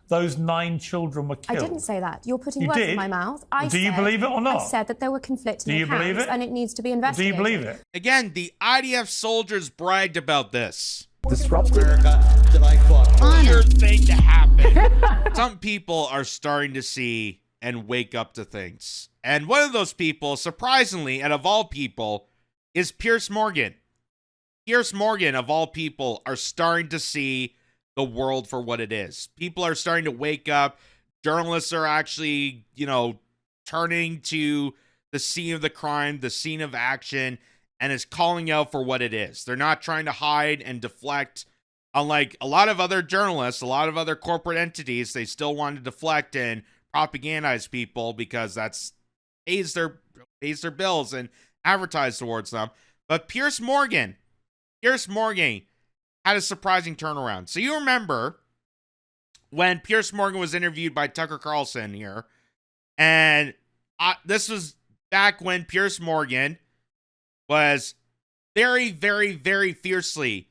those 9 children were killed. I didn't say that. You're putting words in my mouth. Do you believe it or not? I said that there were conflicting accounts. Do you believe it? And it needs to be investigated. Do you believe it? Again, the IDF soldiers bragged about this. Disrupt America that I fought. Weird thing to happen. Some people are starting to see and wake up to things. And one of those people, surprisingly, and of all people, is Piers Morgan. Piers Morgan, of all people, are starting to see the world for what it is. People are starting to wake up. Journalists are actually, turning to the scene of the crime, the scene of action, and is calling out for what it is. They're not trying to hide and deflect. Unlike a lot of other journalists, a lot of other corporate entities, they still want to deflect and propagandize people because that's pays their bills and advertise towards them. But Piers Morgan had a surprising turnaround. So you remember when Piers Morgan was interviewed by Tucker Carlson here, and this was back when Piers Morgan was very, very, very fiercely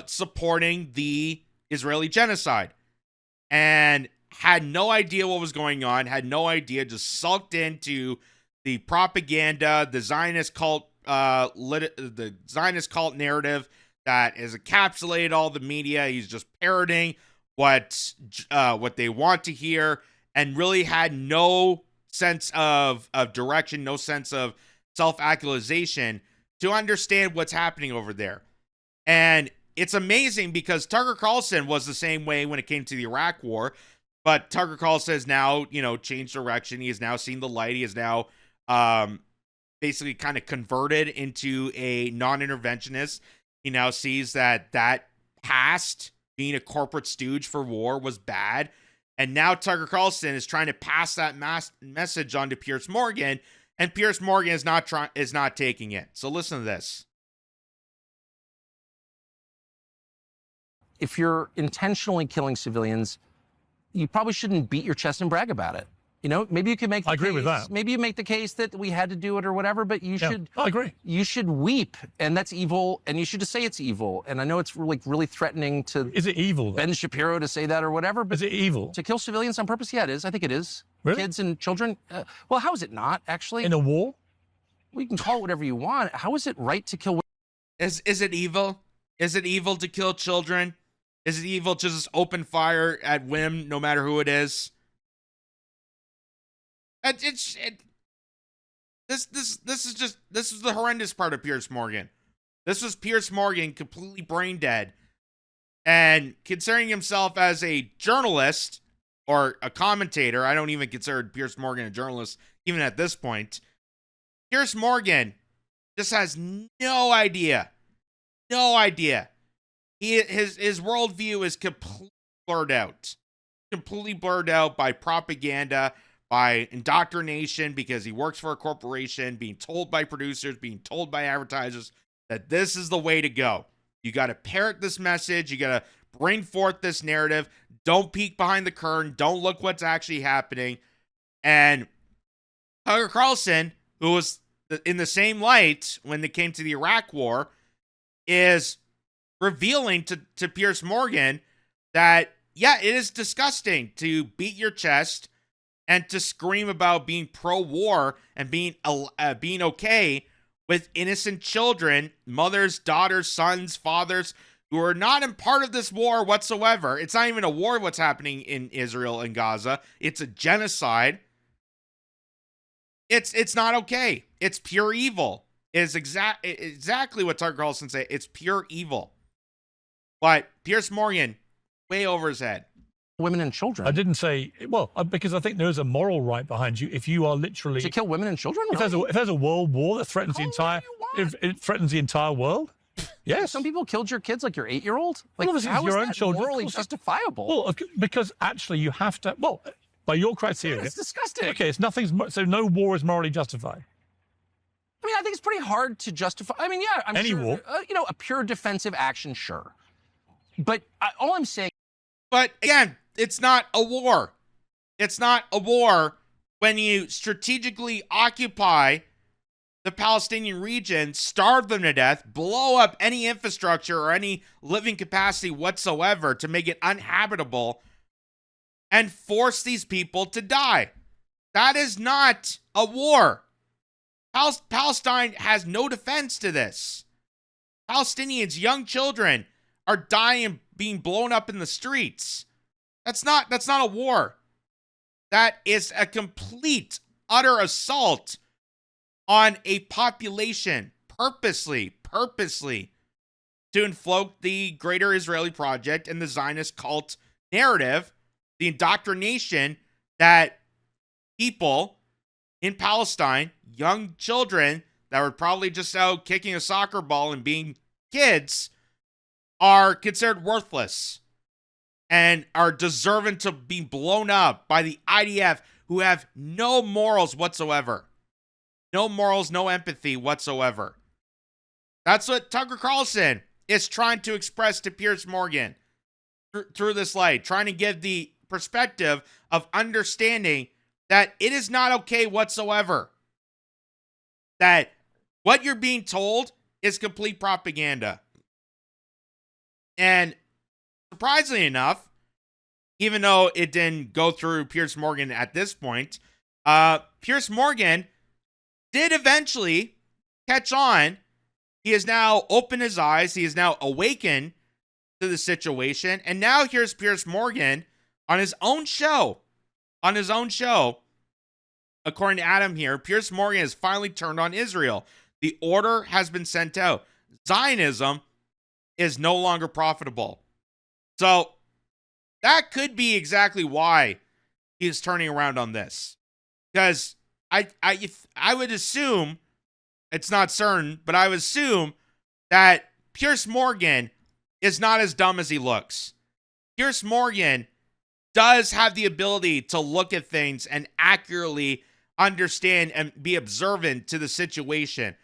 supporting the Israeli genocide and had no idea what was going on, had no idea, just sulked into the propaganda, the Zionist cult, the Zionist cult narrative that has encapsulated all the media. He's just parroting what they want to hear, and really had no sense of direction, no sense of self-actualization to understand what's happening over there. And it's amazing because Tucker Carlson was the same way when it came to the Iraq war, but Tucker Carlson has now, changed direction. He has now seen the light. He has now basically kind of converted into a non-interventionist. He now sees that past being a corporate stooge for war was bad. And now Tucker Carlson is trying to pass that message on to Piers Morgan, and Piers Morgan is not taking it. So listen to this. If you're intentionally killing civilians, you probably shouldn't beat your chest and brag about it. Maybe you could make the I agree with that. Maybe you make the case that we had to do it or whatever, but you should. I agree. You should weep, and that's evil, and you should just say it's evil. And I know it's really threatening to. Is it evil, though? Ben Shapiro to say that or whatever, but is it evil to kill civilians on purpose? Yeah, it is. I think it is. Really? Kids and children. Well, how is it not actually? In a war? Well, you can call it whatever you want. How is it right to kill? Is it evil? Is it evil to kill children? Is it evil to just open fire at whim, no matter who it is? This is the horrendous part of Piers Morgan. This was Piers Morgan completely brain dead and considering himself as a journalist or a commentator. I don't even consider Piers Morgan a journalist even at this point. Piers Morgan just has no idea. His worldview is completely blurred out by propaganda, by indoctrination, because he works for a corporation, being told by producers, being told by advertisers that this is the way to go. You got to parrot this message. You got to bring forth this narrative. Don't peek behind the curtain. Don't look what's actually happening. And Tucker Carlson, who was in the same light when it came to the Iraq war, is revealing to Piers Morgan that, yeah, it is disgusting to beat your chest and to scream about being pro-war and being okay with innocent children, mothers, daughters, sons, fathers, who are not in part of this war whatsoever. It's not even a war what's happening in Israel and Gaza. It's a genocide. It's not okay. It's pure evil. It is exactly what Tucker Carlson said. It's pure evil. But Piers Morgan, way over his head. Women and children. I didn't say, well, because I think there is a moral right behind you if you are literally to kill women and children. If there's a world war that threatens it threatens the entire world. Yes. Some people killed your kids, like your 8-year-old. Like, well, how is that children, morally justifiable? Well, because actually you have to. Well, by your criteria, it's disgusting. Okay, so no war is morally justified. I mean, I think it's pretty hard to justify. I mean, yeah, I'm Any sure, war. A pure defensive action, sure. But all I'm saying. But again, it's not a war. It's not a war when you strategically occupy the Palestinian region, starve them to death, blow up any infrastructure or any living capacity whatsoever to make it uninhabitable and force these people to die. That is not a war. Palestine has no defense to this. Palestinians, young children, are dying and being blown up in the streets. That's not a war. That is a complete, utter assault on a population, purposely to inflate the greater Israeli project and the Zionist cult narrative, the indoctrination that people in Palestine, young children that were probably just out kicking a soccer ball and being kids, are considered worthless and are deserving to be blown up by the IDF, who have no morals whatsoever. No morals, no empathy whatsoever. That's what Tucker Carlson is trying to express to Piers Morgan through this light, trying to give the perspective of understanding that it is not okay whatsoever. That what you're being told is complete propaganda. And surprisingly enough, even though it didn't go through Piers Morgan at this point, Piers Morgan did eventually catch on. He has now opened his eyes. He is now awakened to the situation. And now here's Piers Morgan on his own show. According to Adam here, Piers Morgan has finally turned on Israel. The order has been sent out. Zionism is no longer profitable. So that could be exactly why he's turning around on this. Because I would assume, it's not certain, but I would assume that Piers Morgan is not as dumb as he looks. Piers Morgan does have the ability to look at things and accurately understand and be observant to the situation.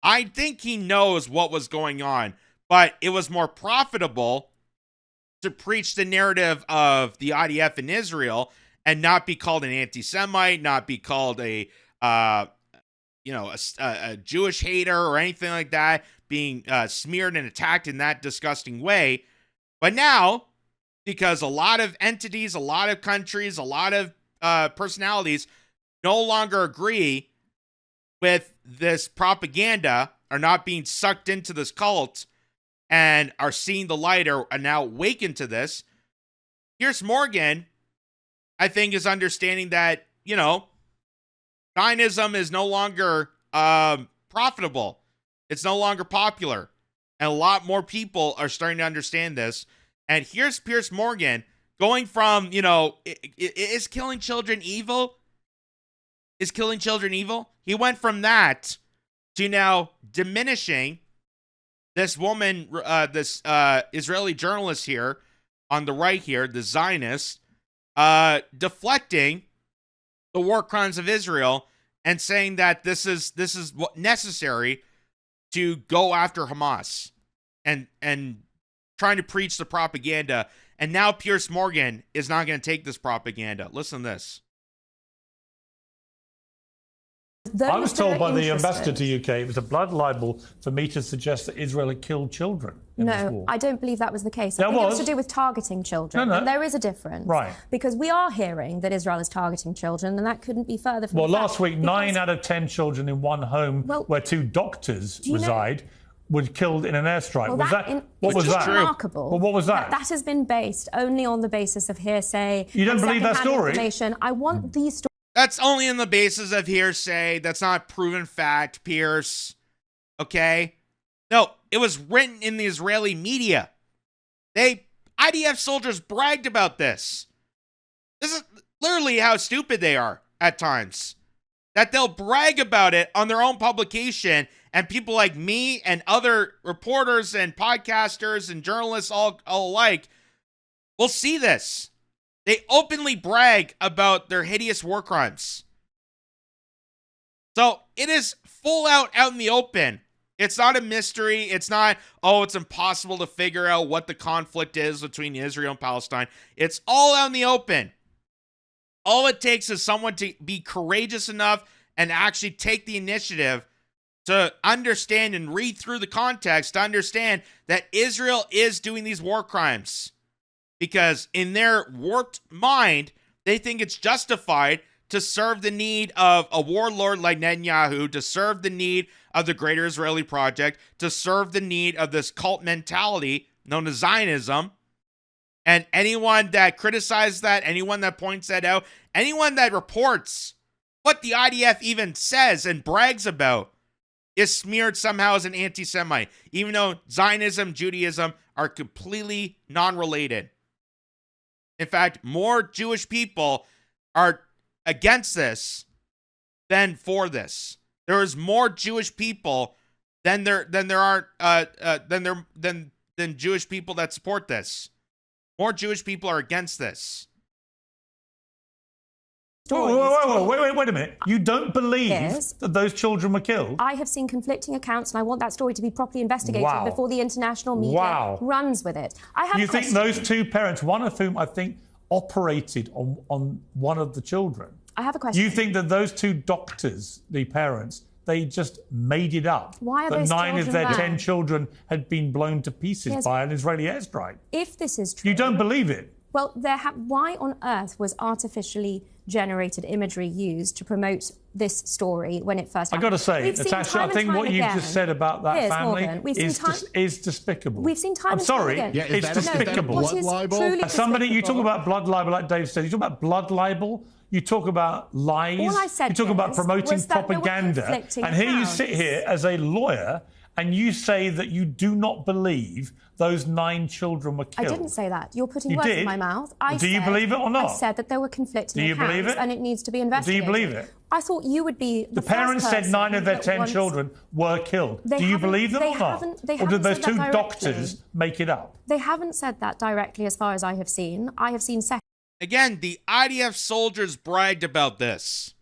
I think he knows what was going on, but it was more profitable to preach the narrative of the IDF in Israel and not be called an anti-Semite, not be called a Jewish hater or anything like that, being smeared and attacked in that disgusting way. But now, because a lot of entities, a lot of countries, a lot of personalities no longer agree with this propaganda, are not being sucked into this cult, and are seeing the light, are now awakened to this, Piers Morgan, I think, is understanding that, Zionism is no longer profitable. It's no longer popular. And a lot more people are starting to understand this. And here's Piers Morgan going from, is killing children evil? Is killing children evil? He went from that to now diminishing this woman, this Israeli journalist here on the right here, the Zionist, deflecting the war crimes of Israel and saying that this is what necessary to go after Hamas and trying to preach the propaganda. And now Piers Morgan is not going to take this propaganda. Listen to this. I was told by the ambassador to UK it was a blood libel for me to suggest that Israel had killed children in this war. No, I don't believe that was the case. I think it was to do with targeting children. No. And there is a difference. Right. Because we are hearing that Israel is targeting children, and that couldn't be further from the fact. Last week, 9 out of 10 children in one home where 2 doctors reside were killed in an airstrike. Well, what was that? Remarkable. Well, what was that? That has been based only on the basis of hearsay. You don't believe that story? Information. I want these stories. That's only on the basis of hearsay. That's not proven fact, Piers. Okay? No, it was written in the Israeli media. IDF soldiers bragged about this. This is literally how stupid they are at times. That they'll brag about it on their own publication, and people like me and other reporters and podcasters and journalists all alike will see this. They openly brag about their hideous war crimes. So it is full out in the open. It's not a mystery. It's not, it's impossible to figure out what the conflict is between Israel and Palestine. It's all out in the open. All it takes is someone to be courageous enough and actually take the initiative to understand and read through the context to understand that Israel is doing these war crimes. because in their warped mind, they think it's justified to serve the need of a warlord like Netanyahu, to serve the need of the Greater Israeli Project, to serve the need of this cult mentality known as Zionism. And anyone that criticizes that, anyone that points that out, anyone that reports what the IDF even says and brags about is smeared somehow as an anti-Semite, even though Zionism, Judaism are completely non-related. In fact, more Jewish people are against this than for this. There is more Jewish people than Jewish people that support this. More Jewish people are against this. Wait a minute. You don't believe that those children were killed? I have seen conflicting accounts, and I want that story to be properly investigated before the international media runs with it. You think those two parents, one of whom I think operated on one of the children? I have a question. You think that those two doctors, the parents, they just made it up? Why are that those 9 of their children 10 children had been blown to pieces by an Israeli airstrike? If this is true... You don't believe it? Well, why on earth was artificially generated imagery used to promote this story when it first happened? I've got to say, Natasha, I think what you've just said about that family is despicable. We've seen time I'm sorry, it's despicable. Blood libel? Somebody, you talk about blood libel, like Dave said, you talk about blood libel, you talk about lies, all I said you talk about promoting propaganda, and here you sit here as a lawyer and you say that you do not believe those 9 children were killed. I didn't say that. You're putting words in my mouth. Do you believe it or not? I said that there were conflicting accounts. Do you believe it? And it needs to be investigated. Do you believe it? I thought you would be the parents said 9 of their 10 children were killed. Do you believe them or not? Or did those 2 doctors make it up? They haven't said that directly as far as I have seen. I have seen second. Again, the IDF soldiers bragged about this.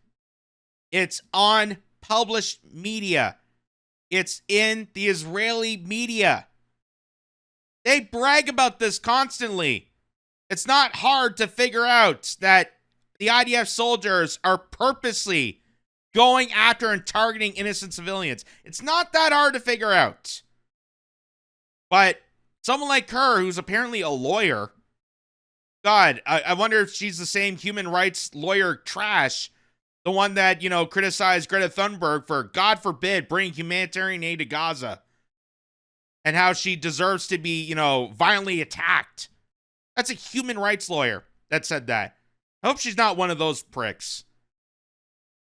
It's on published media. It's in the Israeli media. They brag about this constantly. It's not hard to figure out that the IDF soldiers are purposely going after and targeting innocent civilians. It's not that hard to figure out. But someone like her, who's apparently a lawyer, God, I wonder if she's the same human rights lawyer trash, the one that, criticized Greta Thunberg for, God forbid, bringing humanitarian aid to Gaza, and how she deserves to be, violently attacked. That's a human rights lawyer that said that. I hope she's not one of those pricks.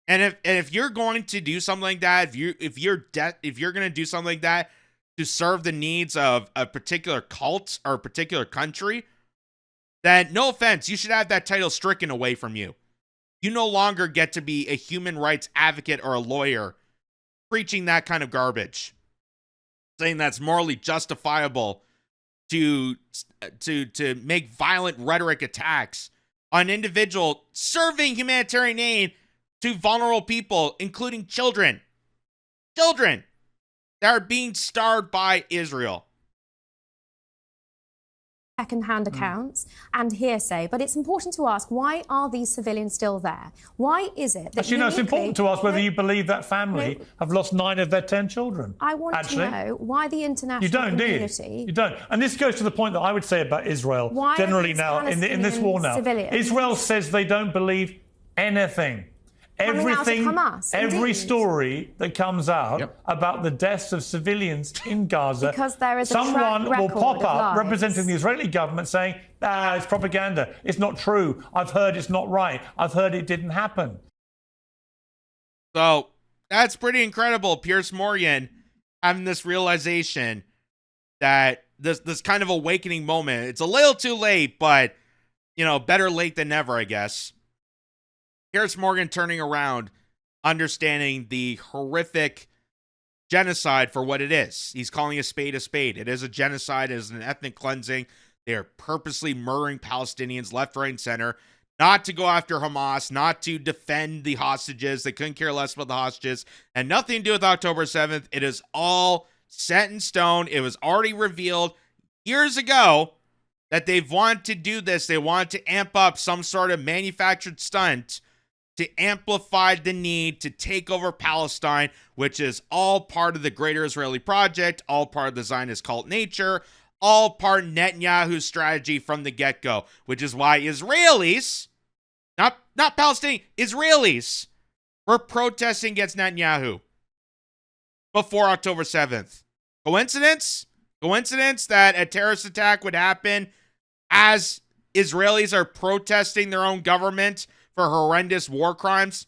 And if you're going to do something like that, if you're going to do something like that to serve the needs of a particular cult or a particular country, then no offense, you should have that title stricken away from you. You no longer get to be a human rights advocate or a lawyer preaching that kind of garbage, saying that's morally justifiable to make violent rhetoric attacks on an individual serving humanitarian aid to vulnerable people, including children. Children that are being starved by Israel. Second-hand accounts and hearsay, but it's important to ask, why are these civilians still there? Why is it that it's important to ask whether you believe that family have lost 9 of their 10 children. I want to know why the international community... You don't. And this goes to the point that I would say about Israel generally now, in this war now. Israel says they don't believe anything. Every story that comes out about the deaths of civilians in Gaza, because there is someone will pop up representing the Israeli government saying, it's propaganda, it's not true, I've heard it's not right, I've heard it didn't happen. So that's pretty incredible. Piers Morgan having this realization that this kind of awakening moment. It's a little too late, but better late than never, I guess. Piers Morgan turning around, understanding the horrific genocide for what it is. He's calling a spade a spade. It is a genocide. It is an ethnic cleansing. They are purposely murdering Palestinians left, right, and center, not to go after Hamas, not to defend the hostages. They couldn't care less about the hostages, and nothing to do with October 7th. It is all set in stone. It was already revealed years ago that they've wanted to do this. They wanted to amp up some sort of manufactured stunt to amplify the need to take over Palestine, which is all part of the Greater Israeli Project, all part of the Zionist cult nature, all part of Netanyahu's strategy from the get-go, which is why Israelis, not Palestinians, Israelis were protesting against Netanyahu before October 7th. Coincidence? Coincidence that a terrorist attack would happen as Israelis are protesting their own government for horrendous war crimes?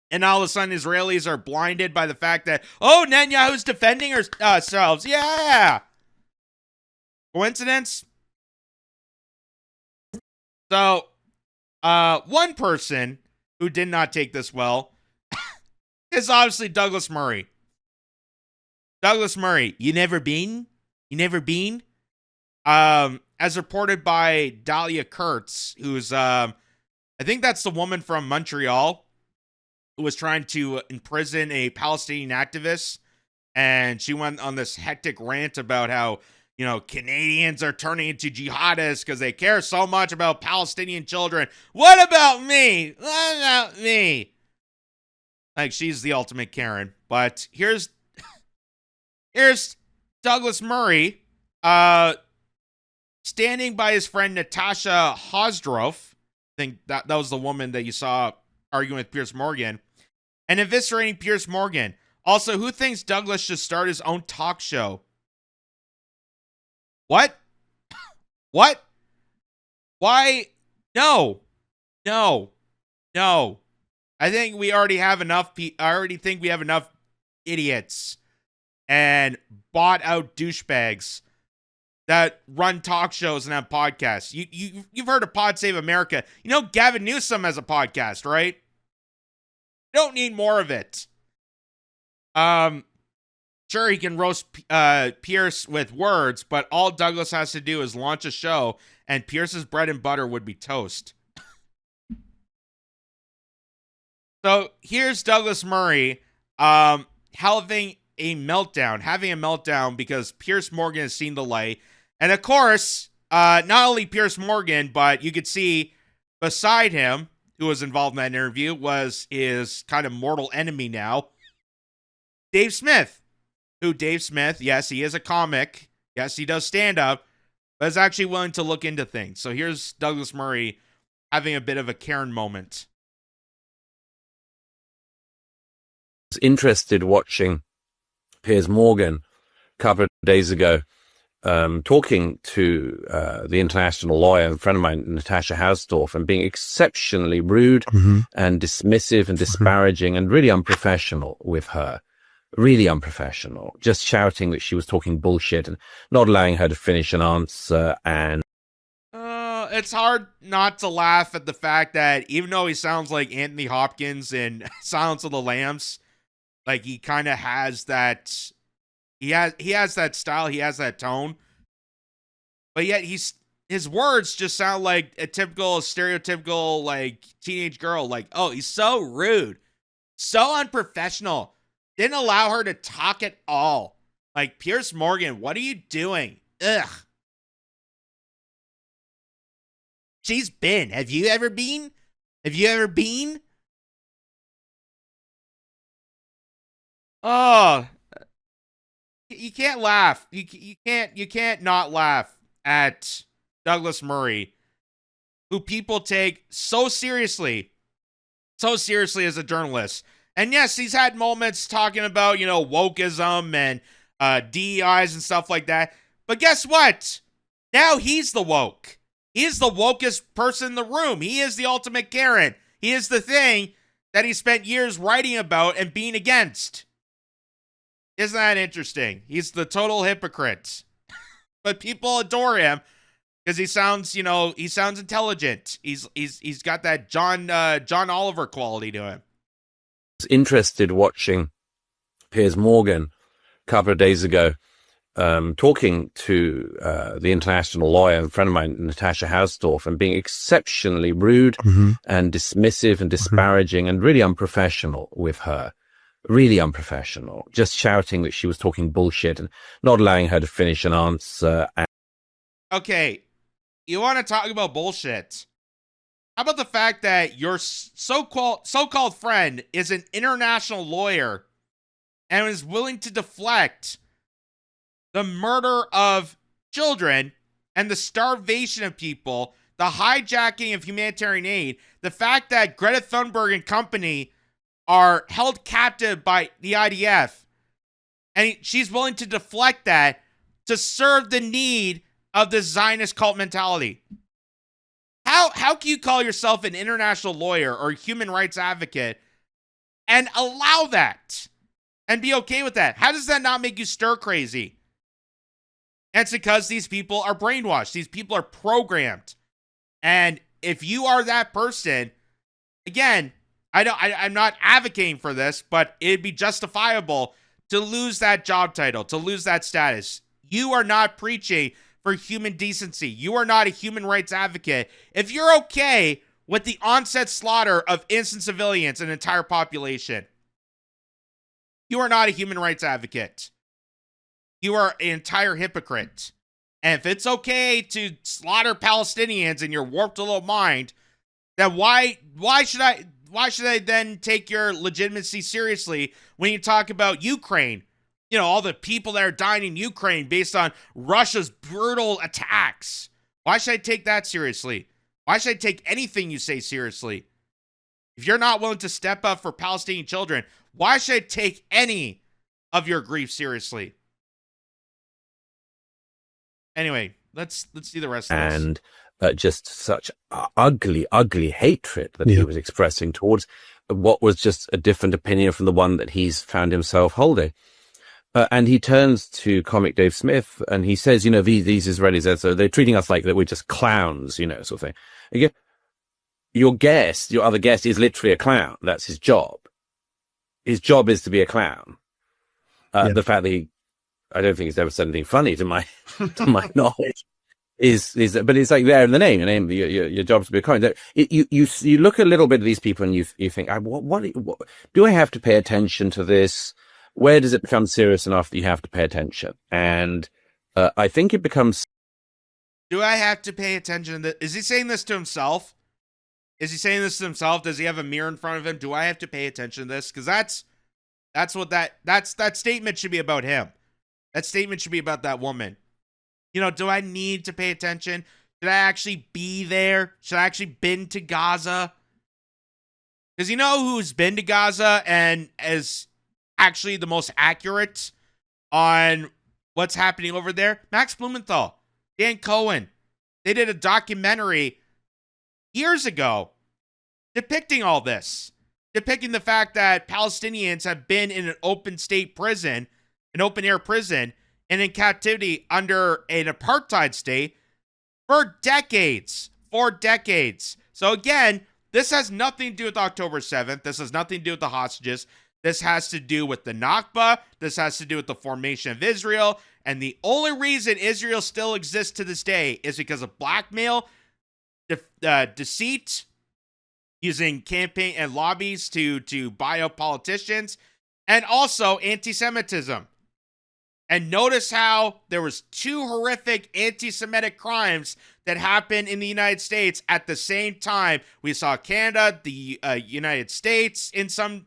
And all of a sudden, Israelis are blinded by the fact that, oh, Netanyahu's defending ourselves. Yeah. Coincidence? So, one person who did not take this well is obviously Douglas Murray. Douglas Murray, you never been? You never been? As reported by Dahlia Kurtz, who's, I think that's the woman from Montreal who was trying to imprison a Palestinian activist. And she went on this hectic rant about how, you know, Canadians are turning into jihadists because they care so much about Palestinian children. What about me? What about me? Like, she's the ultimate Karen. But here's Douglas Murray, standing by his friend Natasha Hosdorf. I think that was the woman that you saw arguing with Piers Morgan, and eviscerating Piers Morgan. Also, who thinks Douglas should start his own talk show? What? What? Why? No. No. No. I think we already have enough. I already think we have enough idiots and bought out douchebags that run talk shows and have podcasts. You've heard of Pod Save America. You know Gavin Newsom has a podcast, right? Don't need more of it. Sure, he can roast Pierce with words, but all Douglas has to do is launch a show, and Pierce's bread and butter would be toast. So here's Douglas Murray having a meltdown because Piers Morgan has seen the light. And of course, not only Piers Morgan, but you could see beside him, who was involved in that interview, was his kind of mortal enemy now, Dave Smith. Yes, he is a comic. Yes, he does stand up, but is actually willing to look into things. So here's Douglas Murray having a bit of a Karen moment. I was interested watching Piers Morgan a couple of days ago, talking to the international lawyer, a friend of mine, Natasha Hausdorff, and being exceptionally rude and dismissive and disparaging and really unprofessional with her. Really unprofessional. Just shouting that she was talking bullshit and not allowing her to finish an answer. And it's hard not to laugh at the fact that even though he sounds like Anthony Hopkins in Silence of the Lambs, like he kind of has that, he has that style, he has that tone, but yet his words just sound like a typical, stereotypical, like teenage girl. Like, oh, he's so rude, so unprofessional, didn't allow her to talk at all. Like, Piers Morgan, what are you doing? Ugh. She's been. Have you ever been? Have you ever been? Oh, you can't laugh. You can't not laugh at Douglas Murray, who people take so seriously as a journalist. And yes, he's had moments talking about, wokeism and DEIs and stuff like that. But guess what? Now he's the woke. He is the wokest person in the room. He is the ultimate Karen. He is the thing that he spent years writing about and being against. Isn't that interesting? He's the total hypocrite. But people adore him because he sounds intelligent. He's got that John Oliver quality to him. I was interested watching Piers Morgan a couple of days ago, talking to the international lawyer, a friend of mine, Natasha Hausdorff, and being exceptionally rude and dismissive and disparaging and really unprofessional with her. Really unprofessional. Just shouting that she was talking bullshit and not allowing her to finish an answer. Okay, you want to talk about bullshit? How about the fact that your so-called friend is an international lawyer and is willing to deflect the murder of children and the starvation of people, the hijacking of humanitarian aid, the fact that Greta Thunberg and company are held captive by the IDF, and she's willing to deflect that to serve the need of the Zionist cult mentality. How can you call yourself an international lawyer or human rights advocate and allow that and be okay with that? How does that not make you stir crazy? And it's because these people are brainwashed. These people are programmed. And if you are that person, again, I'm not advocating for this, but it'd be justifiable to lose that job title, to lose that status. You are not preaching for human decency. You are not a human rights advocate. If you're okay with the onset slaughter of innocent civilians and entire population, you are not a human rights advocate. You are an entire hypocrite. And if it's okay to slaughter Palestinians in your warped little mind, then why should I then take your legitimacy seriously when you talk about Ukraine? You know, all the people that are dying in Ukraine based on Russia's brutal attacks. Why should I take that seriously? Why should I take anything you say seriously? If you're not willing to step up for Palestinian children, why should I take any of your grief seriously? Anyway, let's see the rest of this. And just such ugly hatred that he was expressing towards what was just a different opinion from the one that he's found himself holding. And he turns to comic Dave Smith and he says, you know, these Israelis, so they're treating us like that we're just clowns, you know, sort of thing. Again, your other guest is literally a clown. That's his job. His job is to be a clown. The fact that I don't think he's ever said anything funny to my knowledge is but it's like there in the name. Your job is to be a clown. You look a little bit at these people and you think, what do I have to pay attention to this? Where does it become serious enough that you have to pay attention? And I think it becomes. Do I have to pay attention to this? Is he saying this to himself? Is he saying this to himself? Does he have a mirror in front of him? Do I have to pay attention to this? Because that's what that statement should be about him. That statement should be about that woman. You know, do I need to pay attention? Should I actually be there? Should I actually been to Gaza? Because you know who's been to Gaza and is actually the most accurate on what's happening over there? Max Blumenthal, Dan Cohen. They did a documentary years ago depicting all this, depicting the fact that Palestinians have been in an open state prison, an open air prison, and in captivity under an apartheid state for decades. So again, this has nothing to do with October 7th. This has nothing to do with the hostages. This has to do with the Nakba. This has to do with the formation of Israel. And the only reason Israel still exists to this day is because of blackmail, deceit, using campaign and lobbies to buy up politicians, and also anti-Semitism. And notice how there was 2 horrific anti-Semitic crimes that happened in the United States at the same time. We saw Canada, the United States in some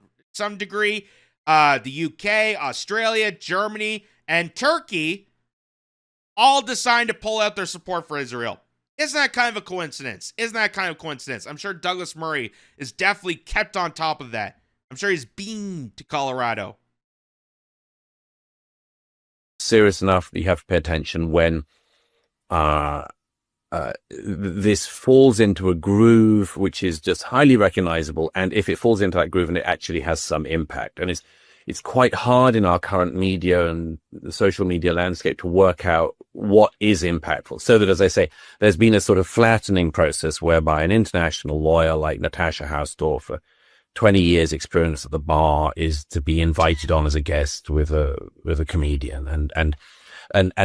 degree, the UK, Australia, Germany, and Turkey all decided to pull out their support for Israel. Isn't that kind of a coincidence? I'm sure Douglas Murray is definitely kept on top of that. I'm sure he's been to Colorado. Serious enough that you have to pay attention when this falls into a groove which is just highly recognizable, and if it falls into that groove and it actually has some impact. And it's quite hard in our current media and the social media landscape to work out what is impactful. So that, as I say, there's been a sort of flattening process whereby an international lawyer like Natasha Hausdorff, 20 years experience at the bar, is to be invited on as a guest with a comedian and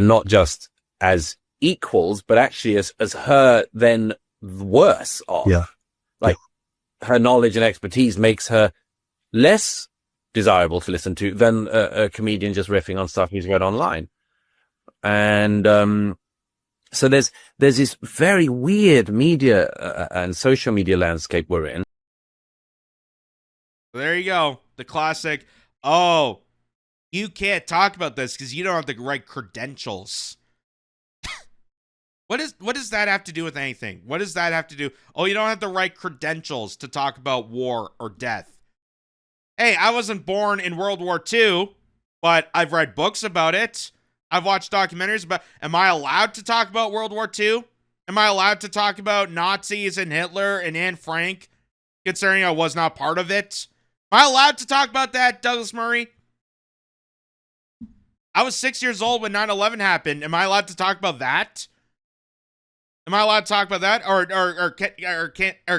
not just as equals, but actually as her then worse off. Yeah. Like her knowledge and expertise makes her less desirable to listen to than a comedian just riffing on stuff he's read online. And so there's this very weird media and social media landscape we're in. There you go. The classic, oh, you can't talk about this because you don't have the right credentials. What does that have to do with anything? What does that have to do? Oh, you don't have the right credentials to talk about war or death. Hey, I wasn't born in World War II, but I've read books about it. I've watched documentaries about. Am I allowed to talk about World War II? Am I allowed to talk about Nazis and Hitler and Anne Frank, considering I was not part of it? Am I allowed to talk about that, Douglas Murray? I was 6 years old when 9/11 happened. Am I allowed to talk about that? Am I allowed to talk about that, or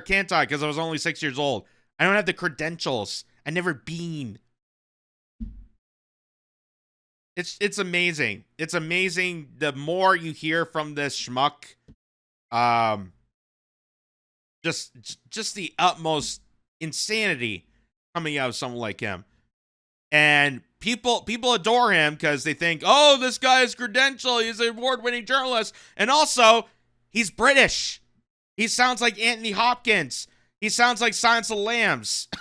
can't I? Because I was only 6 years old. I don't have the credentials. I've never been. It's amazing. It's amazing. The more you hear from this schmuck, just the utmost insanity coming out of someone like him, and people adore him because they think, oh, this guy is credential. He's an award-winning journalist, and also, he's British. He sounds like Anthony Hopkins. He sounds like Silence of the Lambs. I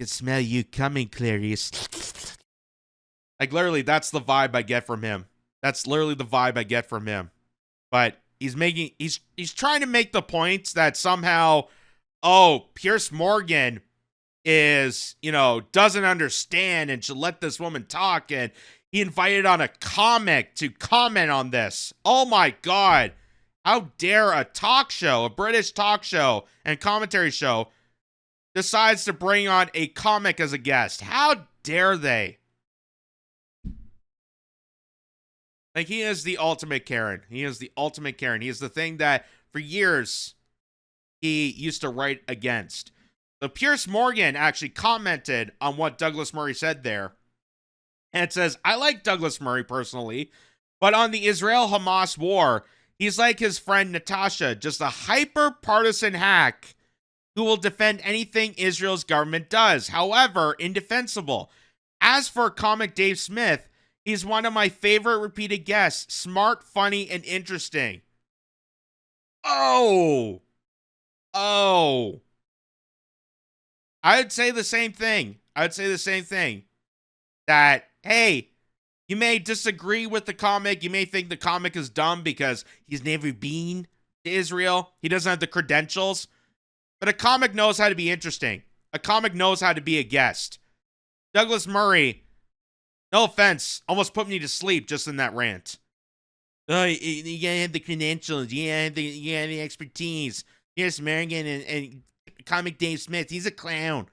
can smell you coming, Clarice. Like, literally, that's the vibe I get from him. That's literally the vibe I get from him. But he's trying to make the point that somehow, oh, Piers Morgan is, doesn't understand and should let this woman talk, and he invited on a comic to comment on this. Oh my God. How dare a talk show, a British talk show and commentary show, decides to bring on a comic as a guest? How dare they? Like, he is the ultimate Karen. He is the ultimate Karen. He is the thing that for years he used to write against. So Piers Morgan actually commented on what Douglas Murray said there. And it says, I like Douglas Murray personally, but on the Israel-Hamas war, he's like his friend Natasha, just a hyper-partisan hack who will defend anything Israel's government does. However, indefensible. As for comic Dave Smith, he's one of my favorite repeated guests. Smart, funny, and interesting. Oh. I'd say the same thing. That, hey, you may disagree with the comic. You may think the comic is dumb because he's never been to Israel. He doesn't have the credentials. But a comic knows how to be interesting. A comic knows how to be a guest. Douglas Murray, no offense, almost put me to sleep just in that rant. Oh, you gotta have the credentials. You gotta have the expertise. Piers Morgan and comic Dave Smith, he's a clown.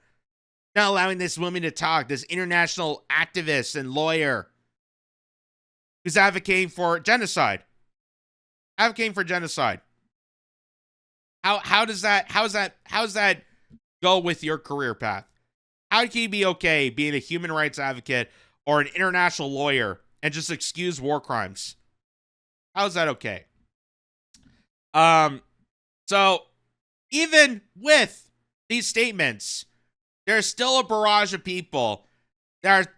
Not allowing this woman to talk, this international activist and lawyer who's advocating for genocide. How does that go with your career path? How can you be okay being a human rights advocate or an international lawyer and just excuse war crimes? How is that okay? So even with these statements, there's still a barrage of people that are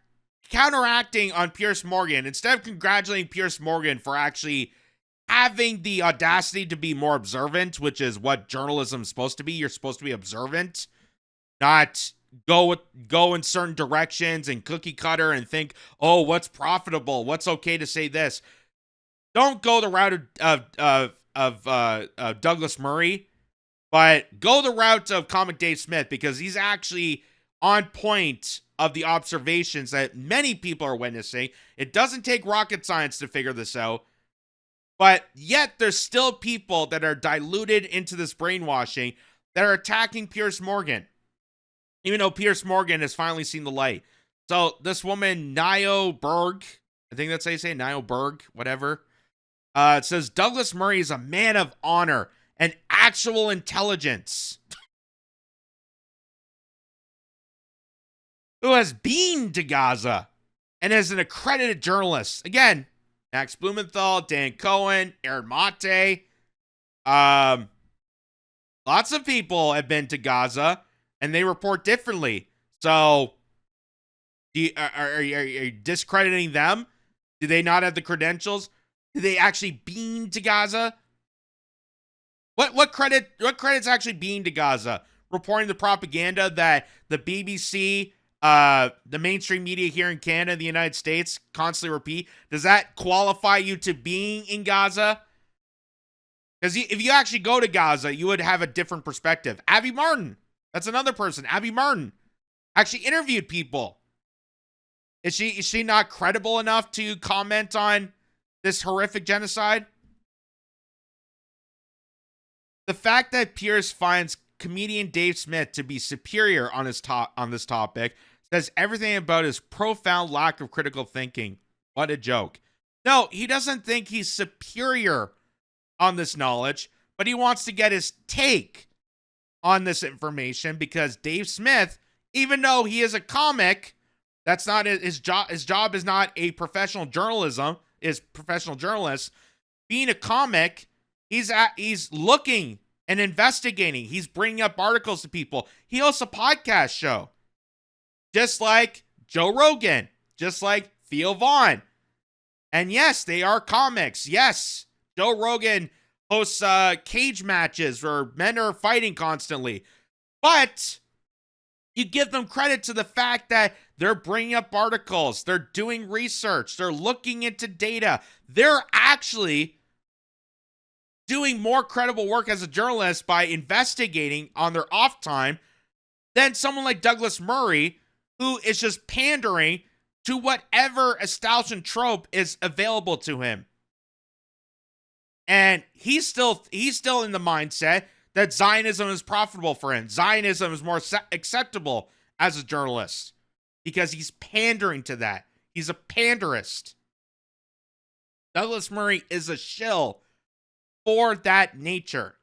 counteracting on Piers Morgan. Instead of congratulating Piers Morgan for actually having the audacity to be more observant, which is what journalism is supposed to be. You're supposed to be observant, not go in certain directions and cookie cutter and think, oh, what's profitable? What's okay to say this? Don't go the route of Douglas Murray, but go the route of comic Dave Smith, because he's actually on point of the observations that many people are witnessing. It doesn't take rocket science to figure this out. But yet there's still people that are diluted into this brainwashing that are attacking Piers Morgan, even though Piers Morgan has finally seen the light. So this woman, Nio Berg, I think that's how you say it, Nio Berg, whatever. It says, Douglas Murray is a man of honor and actual intelligence who has been to Gaza and is an accredited journalist. Again, Max Blumenthal, Dan Cohen, Aaron Mate. Lots of people have been to Gaza, and they report differently. So, are you discrediting them? Do they not have the credentials? Do they actually been to Gaza? What credit's actually being to Gaza? Reporting the propaganda that the BBC the mainstream media here in Canada, the United States, constantly repeat, does that qualify you to being in Gaza? Because if you actually go to Gaza, you would have a different perspective. Abby Martin, that's another person. Abby Martin actually interviewed people. Is she not credible enough to comment on this horrific genocide? The fact that Piers finds comedian Dave Smith to be superior on this topic says everything about his profound lack of critical thinking. What a joke. No, he doesn't think he's superior on this knowledge, but he wants to get his take on this information because Dave Smith, even though he is a comic, that's not his job. His job is not a professional journalism, is professional journalist. Being a comic, he's looking and investigating. He's bringing up articles to people. He hosts a podcast show, just like Joe Rogan, just like Theo Vaughn. And yes, they are comics. Yes, Joe Rogan hosts cage matches where men are fighting constantly. But you give them credit to the fact that they're bringing up articles, they're doing research, they're looking into data. They're actually doing more credible work as a journalist by investigating on their off time than someone like Douglas Murray, who is just pandering to whatever establishment trope is available to him. And he's still in the mindset that Zionism is profitable for him. Zionism is more acceptable as a journalist because he's pandering to that. He's a panderist. Douglas Murray is a shill for that nature.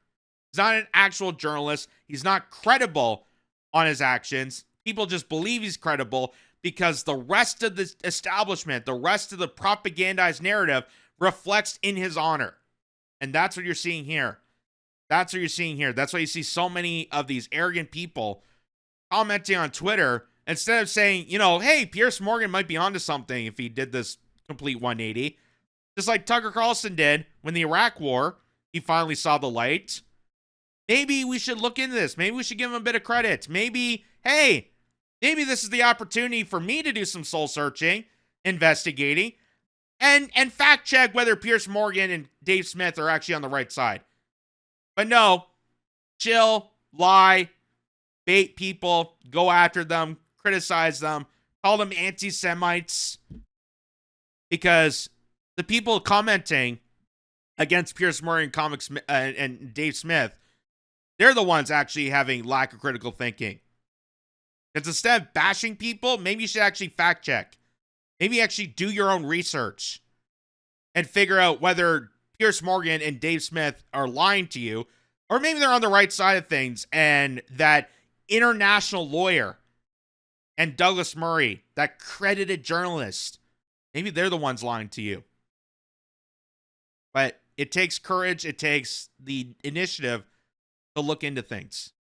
He's not an actual journalist. He's not credible on his actions. People just believe he's credible because the rest of the establishment, the rest of the propagandized narrative reflects in his honor. And that's what you're seeing here. That's what you're seeing here. That's why you see so many of these arrogant people commenting on Twitter instead of saying, you know, hey, Piers Morgan might be onto something if he did this complete 180. Just like Tucker Carlson did when the Iraq War, he finally saw the light. Maybe we should look into this. Maybe we should give him a bit of credit. Maybe, hey, maybe this is the opportunity for me to do some soul searching, investigating, and fact check whether Piers Morgan and Dave Smith are actually on the right side. But no, chill, lie, bait people, go after them, criticize them, call them anti-Semites. Because the people commenting against Piers Morgan and Dave Smith, they're the ones actually having lack of critical thinking. Because instead of bashing people, maybe you should actually fact check. Maybe actually do your own research and figure out whether Piers Morgan and Dave Smith are lying to you, or maybe they're on the right side of things, and that international lawyer and Douglas Murray, that credited journalist, maybe they're the ones lying to you. But it takes courage, it takes the initiative to look into things.